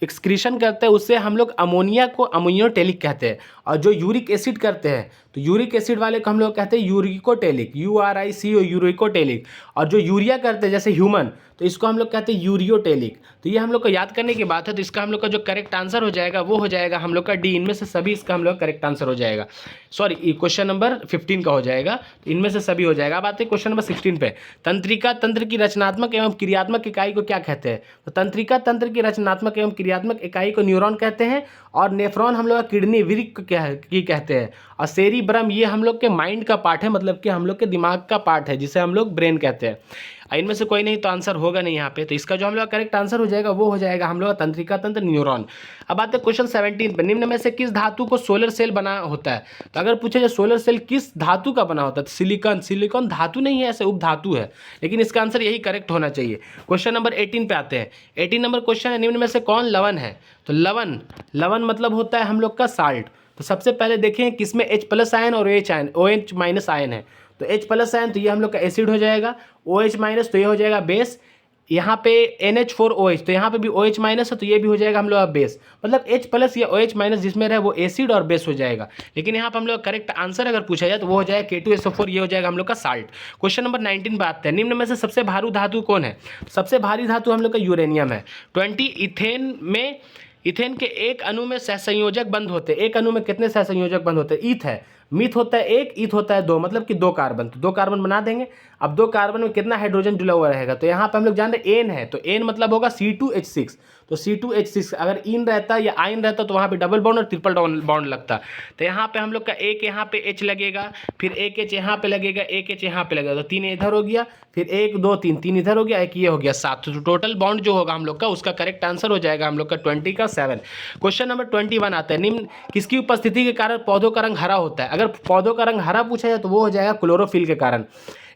एक्सक्रीशन करते हैं उससे हम लोग अमोनिया को अमोनियोटेलिक कहते हैं। और जो यूरिक एसिड करते हैं तो यूरिक एसिड वाले को हम लोग कहते हैं यूरिकोटेलिक, URICO, यूरिकोटेलिक। और जो यूरिया करते हैं जैसे ह्यूमन, तो इसको हम लोग कहते हैं यूरियोटेलिक। तो ये हम लोग को याद करने की बात है। तो इसका हम लोग का जो करेक्ट आंसर हो जाएगा वो हो जाएगा हम लोग का डी। इनमें से सभी इसका हम लोग का करेक्ट आंसर हो जाएगा। सॉरी, क्वेश्चन नंबर 15 का हो जाएगा, तो इनमें से सभी हो जाएगा। अब आते हैं क्वेश्चन नंबर 16 पे। तंत्रिका तंत्र की रचनात्मक एवं क्रियात्मक इकाई को क्या कहते हैं? तो तंत्रिका तंत्र की रचनात्मक एवं क्रियात्मक इकाई को न्यूरॉन कहते हैं, और नेफ्रॉन हम लोग का किडनी वृक्क की कहते हैं, और सेरिब्रम ये हम लोग के माइंड का पार्ट है, मतलब कि हम लोग के दिमाग का पार्ट है, जिसे हम लोग ब्रेन कहते हैं। इनमें से कोई नहीं तो आंसर होगा नहीं यहाँ पे। तो इसका जो हम लोग करेक्ट आंसर हो जाएगा वो हो जाएगा हम लोग तंत्रिका तंत्र न्यूरॉन। अब आते हैं क्वेश्चन 17 पे। निम्न में से किस धातु को सोलर सेल बना होता है? तो अगर पूछे जाए सोलर सेल किस धातु का बना होता है, तो सिलिकॉन। सिलिकॉन धातु नहीं है, ऐसे उपधातु है, लेकिन इसका आंसर यही करेक्ट होना चाहिए। क्वेश्चन नंबर 18 पे आते हैं। 18 नंबर क्वेश्चन है, निम्न में से कौन लवण है? तो लवण मतलब होता है हम लोग का साल्ट। तो सबसे पहले देखें किसमें H+ आयन और OH- आयन है। तो H+ आयन तो ये हम लोग का एसिड हो जाएगा, OH- तो ये हो जाएगा बेस। यहाँ पे NH4OH, तो यहाँ पे भी OH- है, तो ये भी हो जाएगा हम लोग का बेस। मतलब H+ या OH- जिसमें रहे वो एसिड और बेस हो जाएगा। लेकिन यहाँ पे हम लोग करेक्ट आंसर अगर पूछा जाए तो वो हो जाएगा K2SO4, ये हो जाएगा हम लोग का साल्ट। क्वेश्चन नंबर 19 पे आते हैं। निम्न में से सबसे भारी धातु कौन है? सबसे भारी धातु हम लोग का यूरेनियम है। 20 इथेन के एक अणु में सहसंयोजक बंद होते हैं। एक अणु में कितने सहसंयोजक बंद होते हैं? ईथ है, मिथ होता है 1, ईथ होता है 2, मतलब कि 2 कार्बन। तो 2 कार्बन बना देंगे। अब 2 कार्बन में कितना हाइड्रोजन जुड़ा हुआ रहेगा? तो यहाँ पे हम लोग जान रहे हैं एन है, तो एन मतलब होगा C2H6। तो C2H6 अगर इन रहता या आइन रहता तो वहाँ पे डबल बॉन्ड और ट्रिपल बॉन्ड लगता। तो यहाँ पे हम लोग का एक यहाँ पे H लगेगा, फिर एक H यहाँ पे लगेगा, एक H यहाँ पे लगेगा, तो 3 इधर हो गया, फिर 1 2 3 3 इधर हो गया, एक ये हो गया 7। तो टोटल बॉन्ड जो होगा हम लोग का उसका करेक्ट आंसर हो जाएगा हम लोग का 20 का 7। क्वेश्चन नंबर 21 आता है, निम्न किसकी उपस्थिति के कारण पौधों का रंग हरा होता है। अगर पौधों का रंग हरा पूछा जाए तो वो हो जाएगा क्लोरोफिल के कारण।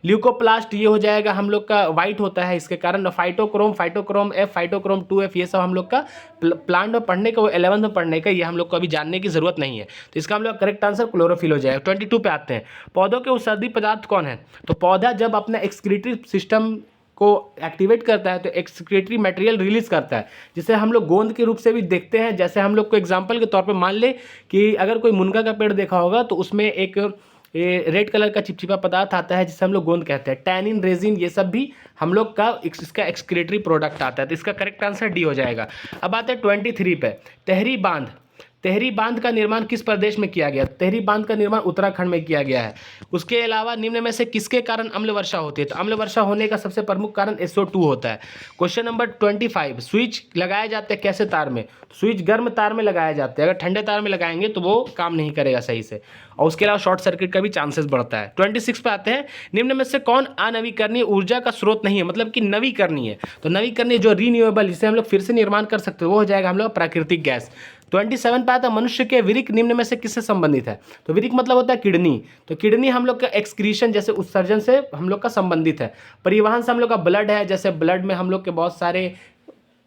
ल्यूकोप्लास्ट ये हो जाएगा हम लोग का वाइट होता है इसके कारण। फाइटोक्रोम F, फाइटोक्रोम 2F, ये सब हम लोग का प्लांट में पढ़ने का, वो 11th में पढ़ने का, ये हम लोग को अभी जानने की जरूरत नहीं है। तो इसका हम लोग करेक्ट आंसर क्लोरोफिल हो जाएगा। 22 पे आते हैं, पौधों के औषधि पदार्थ कौन है। तो पौधा जब अपना एक्सक्रीटरी सिस्टम को एक्टिवेट करता है तो एक्सक्रीटरी मटेरियल रिलीज करता है, जिसे हम लोग गोंद के रूप से भी देखते हैं। जैसे हम लोग को एग्जांपल के तौर पे मान ले कि अगर कोई मुनगा का पेड़ देखा होगा तो उसमें एक ये रेड कलर का चिपचिपा पदार्थ आता है जिसे हम लोग गोंद कहते हैं। टैनिन, रेजिन, ये सब भी हम लोग का इसका एक्सक्रीटरी प्रोडक्ट आता है। तो इसका करेक्ट आंसर डी हो जाएगा। अब आते हैं 23 पे, तेहरी बांध। तेहरी बांध का निर्माण किस प्रदेश में किया गया। तेहरी बांध का निर्माण उत्तराखंड में किया गया है। उसके अलावा निम्न में से किसके कारण अम्ल वर्षा होती है। तो अम्ल वर्षा होने का सबसे प्रमुख कारण SO2 होता है। क्वेश्चन नंबर 25, स्विच लगाए जाते हैं कैसे तार में। स्विच गर्म तार में लगाए जाते हैं, अगर ठंडे तार में लगाएंगे तो वो काम नहीं करेगा सही से, और उसके अलावा शॉर्ट सर्किट का भी चांसेस बढ़ता है। 26 पे आते हैं, निम्न में से कौन अनवीकरणीय ऊर्जा का स्रोत नहीं है, मतलब कि नवीकरणीय। तो नवीकरणीय जो रीन्यूएबल, जिसे हम लोग फिर से निर्माण कर सकते हैं, वो हो जाएगा हम लोग प्राकृतिक गैस। 27 पे आता है, मनुष्य के विरिक निम्न में से किससे संबंधित है। तो विरिक मतलब होता है किडनी। तो किडनी हम लोग का एक्सक्रीशन जैसे उत्सर्जन से हम लोग का संबंधित है। परिवहन से हम लोग का ब्लड है, जैसे ब्लड में हम लोग के बहुत सारे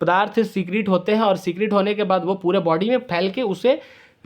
पदार्थ सीक्रेट होते हैं और सीक्रेट होने के बाद वो पूरे बॉडी में फैल के उसे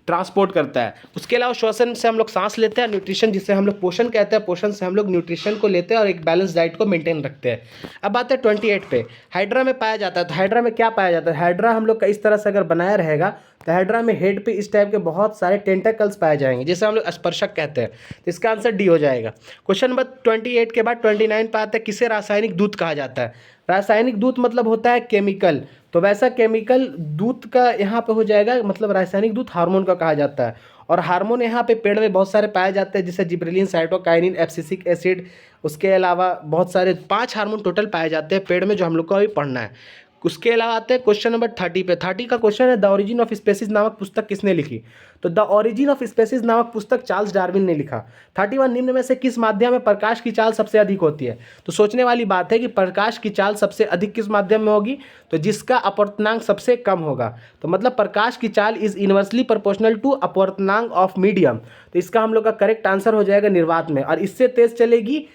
ट्रांसपोर्ट करता है। उसके अलावा श्वसन से हम लोग सांस लेते हैं, न्यूट्रिशन जिसे हम लोग पोषण कहते हैं, पोषण से हम लोग न्यूट्रिशन को लेते हैं और एक बैलेंस डाइट को मेंटेन रखते हैं। अब बात है 28 पे, हाइड्रा में पाया जाता है। तो हाइड्रा में क्या पाया जाता है, हाइड्रा हम लोग का इस तरह से अगर बनाया रहेगा तो हाइड्रा में हेड पे इस टाइप के बहुत सारे टेंटेकल्स पाए जाएंगे, जिसे हम लोग स्पर्शक कहते हैं। तो इसका आंसर डी हो जाएगा। क्वेश्चन नंबर 28 के बाद 29 पे आता है, किसे रासायनिक दूत कहा जाता है। रासायनिक दूत मतलब होता है केमिकल। तो वैसा केमिकल दूत का यहाँ पे हो जाएगा, मतलब रासायनिक दूत हार्मोन का कहा जाता है। और हार्मोन यहाँ पे पेड़ में बहुत सारे पाए जाते हैं, जैसे जिब्रेलिन, साइटोकाइनिन, एब्सिसिक एसिड। उसके अलावा बहुत सारे 5 हार्मोन टोटल पाए जाते हैं पेड़ में, जो हम लोग को अभी पढ़ना है। उसके अलावा आते हैं क्वेश्चन नंबर 30 पे। 30 का क्वेश्चन है, द ओरिजिन ऑफ स्पेसीज नामक पुस्तक किसने लिखी। तो द ओरिजिन ऑफ स्पेसीज नामक पुस्तक चार्ल्स डार्विन ने लिखा। 31, निम्न में से किस माध्यम में प्रकाश की चाल सबसे अधिक होती है। तो सोचने वाली बात है कि प्रकाश की चाल सबसे अधिक किस माध्यम में होगी, तो जिसका अपवर्तनांक सबसे कम होगा। तो मतलब प्रकाश की चाल इज इनवर्सली प्रोपोर्शनल टू अपवर्तनांक ऑफ मीडियम। तो इसका हम लोग का करेक्ट आंसर हो जाएगा निर्वात में। और इससे तेज चलेगी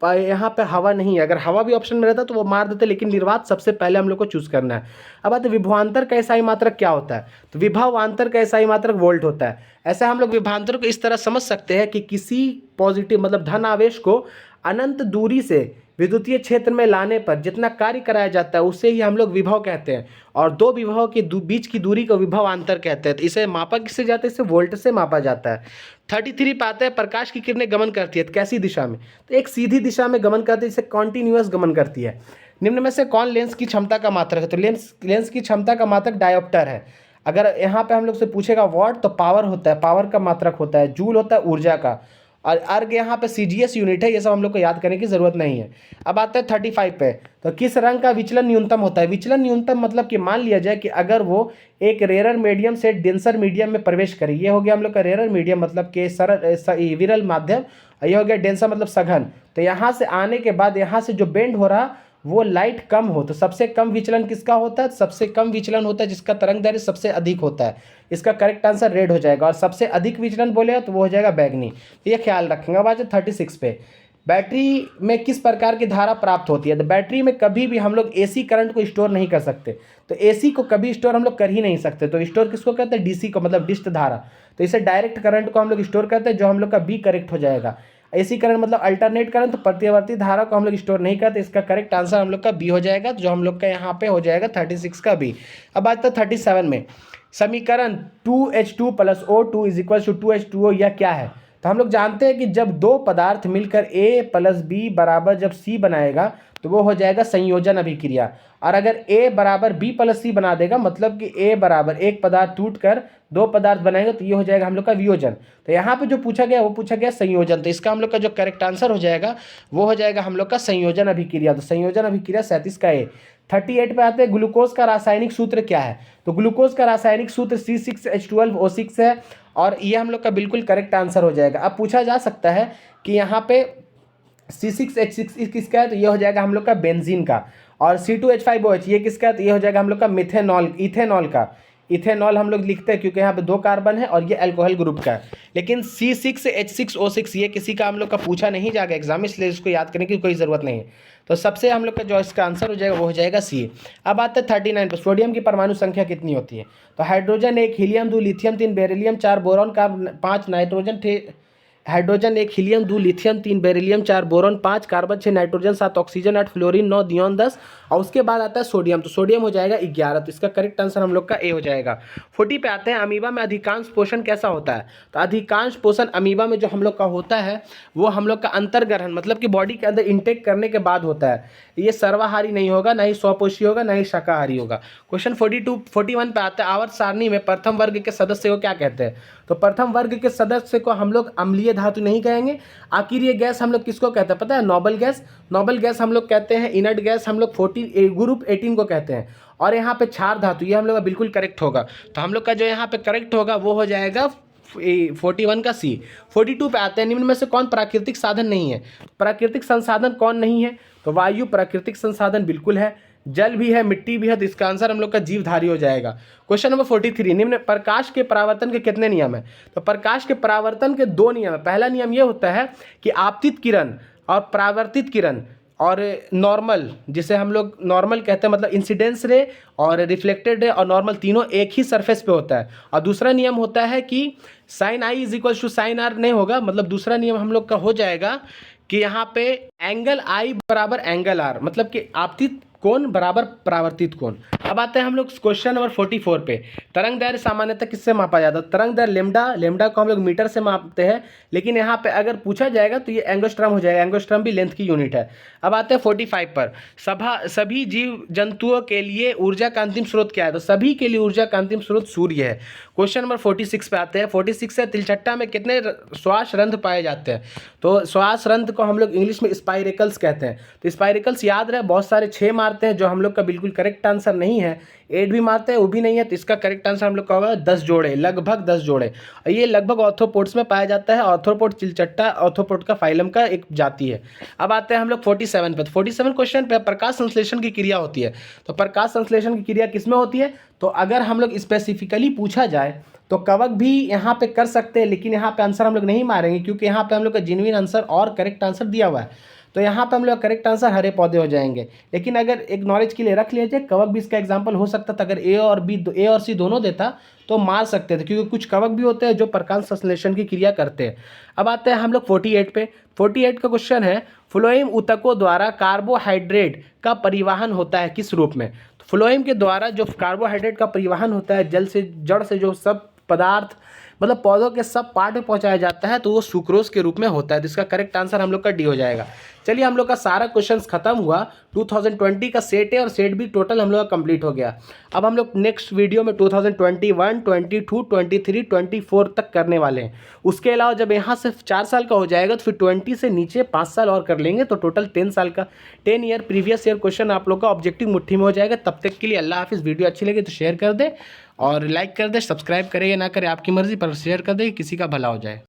यहाँ पे हवा नहीं है, अगर हवा भी ऑप्शन में रहता तो वो मार देते, लेकिन निर्वात सबसे पहले हम लोग को चूज करना है। अब बात विभवांतर का इकाई मात्रक क्या होता है। तो विभवांतर का इकाई मात्रक वोल्ट होता है। ऐसे हम लोग विभवांतर को इस तरह समझ सकते हैं कि किसी पॉजिटिव मतलब धन आवेश को अनंत दूरी से विद्युतीय क्षेत्र में लाने पर जितना कार्य कराया जाता है उसे ही हम लोग विभव कहते हैं, और दो विभव के बीच की दूरी को विभवांतर कहते हैं। तो इसे मापा किससे जाता है, इसे वोल्ट से मापा जाता है। 33 पाते हैं, प्रकाश की किरणें गमन करती है तो कैसी दिशा में। तो एक सीधी दिशा में गमन करती है, इसे कॉन्टिन्यूअस गमन करती है। निम्न में से कौन लेंस की क्षमता का मात्रक है। तो लेंस की क्षमता का मात्रक डायोप्टर है। अगर यहाँ पे हम लोग से पूछेगा वॉट, तो पावर होता है, पावर का मात्रक होता है। जूल होता है ऊर्जा का, और अर्ग यहाँ पे CGS यूनिट है। ये सब हम लोग को याद करने की जरूरत नहीं है। अब आता है 35 पे, तो किस रंग का विचलन न्यूनतम होता है। विचलन न्यूनतम मतलब कि मान लिया जाए कि अगर वो एक रेरर मीडियम से डेंसर मीडियम में प्रवेश करे, ये हो गया हम लोग का रेरर मीडियम मतलब कि सरल विरल माध्यम, ये हो गया डेंसर मतलब सघन। तो यहाँ से आने के बाद यहाँ से जो बेंड हो रहा वो लाइट कम हो, तो सबसे कम विचलन किसका होता है। सबसे कम विचलन होता है जिसका तरंग दैर्घ्य सबसे अधिक होता है। इसका करेक्ट आंसर रेड हो जाएगा। और सबसे अधिक विचलन बोलेगा तो वो हो जाएगा बैगनी। तो ये ख्याल रखेंगे। अब आ जाए 36 पे, बैटरी में किस प्रकार की धारा प्राप्त होती है। तो बैटरी में कभी भी हम लोग AC करंट को स्टोर नहीं कर सकते। तो AC को कभी स्टोर हम लोग कर ही नहीं सकते। तो स्टोर किसको कहते हैं, DC को, मतलब डिस्ट धारा। तो इसे डायरेक्ट करंट को हम लोग स्टोर करते हैं, जो हम लोग का B करेक्ट हो जाएगा। AC करंट मतलब अल्टरनेट करंट, तो प्रतिवर्ती धारा को हम लोग स्टोर नहीं करते। इसका करेक्ट आंसर हम लोग का B हो जाएगा, जो हम लोग का यहाँ पे हो जाएगा 36 का B। अब आता है 37 में, समीकरण 2H2 + O2 = 2H2O यह क्या है। तो हम लोग जानते हैं कि जब दो पदार्थ मिलकर A + B बराबर जब C बनाएगा तो वो हो जाएगा संयोजन अभिक्रिया। और अगर A बराबर B + C बना देगा, मतलब कि A बराबर एक पदार्थ टूटकर दो पदार्थ बनाएंगे, तो ये हो जाएगा हम लोग का वियोजन। तो यहाँ पे जो पूछा गया वो पूछा गया संयोजन। तो इसका हम लोग का जो करेक्ट आंसर हो जाएगा वो हो जाएगा हम लोग का संयोजन अभिक्रिया। तो संयोजन अभिक्रिया 37 का A। 38 पे आते हैं, ग्लूकोज का रासायनिक सूत्र क्या है? तो ग्लूकोज का रासायनिक सूत्र C6H12O6 है और ये हम लोग का बिल्कुल करेक्ट आंसर हो जाएगा। अब पूछा जा सकता है कि यहाँ पे C6H6 किसका है? तो ये हो जाएगा हम लोग का बेंजीन का। और C2H5OH ये किसका है? तो ये हो जाएगा हम लोग का इथेनॉल का। इथेनॉल हम लोग लिखते हैं क्योंकि यहाँ पे 2 कार्बन है और ये अल्कोहल ग्रुप का है। लेकिन C6H6O6 ये किसी का हम लोग का पूछा नहीं जाएगा एग्जाम, इसलिए इसको याद करने की कोई ज़रूरत नहीं है। तो सबसे हम लोग का जो इसका आंसर हो जाएगा वो हो जाएगा C। अब आते हैं 39 पर, सोडियम की परमाणु संख्या कितनी होती है? तो hydrogen 1, helium 2, lithium 3, beryllium 4, boron carbon 5, nitrogen hydrogen 1, helium 2, lithium 3, beryllium 4, boron 5, carbon 6, nitrogen 7, oxygen 8, fluorine 9, neon 10 और उसके बाद आता है सोडियम। तो सोडियम हो जाएगा 11। तो इसका करेक्ट आंसर हम लोग का ए हो जाएगा। 40 पे आते हैं, अमीबा में अधिकांश पोषण कैसा होता है? तो अधिकांश पोषण अमीबा में जो हम लोग का होता है वो हम लोग का अंतर्ग्रहण, मतलब कि बॉडी के अंदर इंटेक करने के बाद होता है। ये सर्वाहारी नहीं होगा, ना ही स्वपोषी होगा, ना ही शाकाहारी होगा। क्वेश्चन 41 पे आता है, आवर्त सारणी में प्रथम वर्ग के सदस्य को क्या कहते हैं? तो प्रथम वर्ग के सदस्य को हम लोग अम्लीय धातु नहीं कहेंगे। आखिर ये गैस हम लोग किसको कहते हैं पता है? Noble gas. नोबल गैस हम लोग कहते हैं। इनर्ट गैस हम लोग ग्रुप 18 को कहते हैं। और यहाँ पे क्षार धातु, ये हम लोग का बिल्कुल करेक्ट होगा। तो हम लोग का जो यहाँ पे करेक्ट होगा वो हो जाएगा 41 का C। 42 पे आते हैं, निम्न में से कौन प्राकृतिक साधन नहीं है? प्राकृतिक संसाधन कौन नहीं है? तो वायु प्राकृतिक संसाधन बिल्कुल है, जल भी है, मिट्टी भी है। तो इसका आंसर हम लोग का जीवधारी हो जाएगा। क्वेश्चन नंबर 43, निम्न प्रकाश के परावर्तन के कितने नियम है? तो प्रकाश के परावर्तन के 2 नियम है। पहला नियम ये होता है कि आपतित किरण और परावर्तित किरण और नॉर्मल, जिसे हम लोग नॉर्मल कहते हैं, मतलब इंसिडेंस रे और रिफ्लेक्टेड रे और नॉर्मल तीनों एक ही सरफेस पे होता है। और दूसरा नियम होता है कि sine i is equal to sine r नहीं होगा, मतलब दूसरा नियम हम लोग का हो जाएगा कि यहाँ पे एंगल आई बराबर एंगल आर, मतलब कि आपतित कोण बराबर परावर्तित कोण। अब आते हैं हम लोग क्वेश्चन नंबर 44 पे, तरंग दैर्घ्य सामान्यतः किससे मापा जाता है? तरंग दैर्घ्य लेमडा को हम लोग मीटर से मापते हैं, लेकिन यहाँ पे अगर पूछा जाएगा तो ये एंगस्ट्रम हो जाएगा। एंगस्ट्रम भी लेंथ की यूनिट है। अब आते हैं 45 पर, सभी जीव जंतुओं के लिए ऊर्जा का अंतिम स्रोत क्या है? तो सभी के लिए ऊर्जा का अंतिम स्रोत सूर्य है। क्वेश्चन नंबर 46 पे आते हैं। 46 है, तिलचट्टा में कितने श्वास रंध्र पाए जाते हैं? तो श्वास रंध्र को हम लोग इंग्लिश में स्पाइरेकल्स कहते हैं। तो स्पाइरेकल्स याद रहे, बहुत सारे 6 मारते हैं, जो हम लोग का बिल्कुल करेक्ट आंसर नहीं है। 8 भी मारते हैं, वो भी नहीं है। तो इसका करेक्ट आंसर हम लोग का होगा 10 जोड़े, लगभग 10 जोड़े। और ये लगभग ऑर्थ्रोपोड्स में पाया जाता है। ऑर्थ्रोपोड चिलचट्टा ऑर्थ्रोपोड का फाइलम का एक जाति है। अब आते हैं हम लोग 47 पे। 47 क्वेश्चन पे प्रकाश संश्लेषण की क्रिया होती है। तो प्रकाश संश्लेषण की क्रिया किसमें होती है? तो अगर हम लोग स्पेसिफिकली पूछा जाए तो कवक भी यहाँ पे कर सकते हैं, लेकिन यहाँ पे आंसर हम लोग नहीं मारेंगे क्योंकि यहाँ पे हम लोग का जेन्युइन आंसर और करेक्ट आंसर दिया हुआ है। तो यहाँ पे हम लोग करेक्ट आंसर हरे पौधे हो जाएंगे। लेकिन अगर एक नॉलेज के लिए रख लीजिए, कवक भी इसका एग्जाम्पल हो सकता था। अगर ए और सी दोनों देता तो मार सकते थे, क्योंकि कुछ कवक भी होते हैं जो प्रकाश संश्लेषण की क्रिया करते हैं। अब आते हैं हम लोग 48 पे। 48 का क्वेश्चन है, फ्लोएम ऊतकों द्वारा कार्बोहाइड्रेट का परिवहन होता है किस रूप में? तो फ्लोएम के द्वारा जो कार्बोहाइड्रेट का परिवहन होता है जड़ से जो सब पदार्थ, मतलब पौधों के सब पार्ट में पहुंचाया जाता है, तो वो सुक्रोज के रूप में होता है। तो इसका करेक्ट आंसर हम लोग का डी हो जाएगा। चलिए, हम लोग का सारा क्वेश्चंस खत्म हुआ। 2020 का सेट है और सेट भी टोटल हम लोग का कंप्लीट हो गया। अब हम लोग नेक्स्ट वीडियो में 2021, 22, 23, 24 तक करने वाले हैं। उसके अलावा जब यहाँ से 4 साल का हो जाएगा तो फिर 20 से नीचे 5 साल और कर लेंगे, तो टोटल 10 साल का 10 ईयर प्रीवियस ईयर क्वेश्चन आप लोग का ऑब्जेक्टिव मुट्ठी में हो जाएगा। तब तक के लिए अल्लाह हाफिज़। वीडियो अच्छी लगे तो शेयर कर दे और लाइक कर दे, सब्सक्राइब करे या ना करे आपकी मर्जी, पर शेयर कर दे, किसी का भला हो जाए।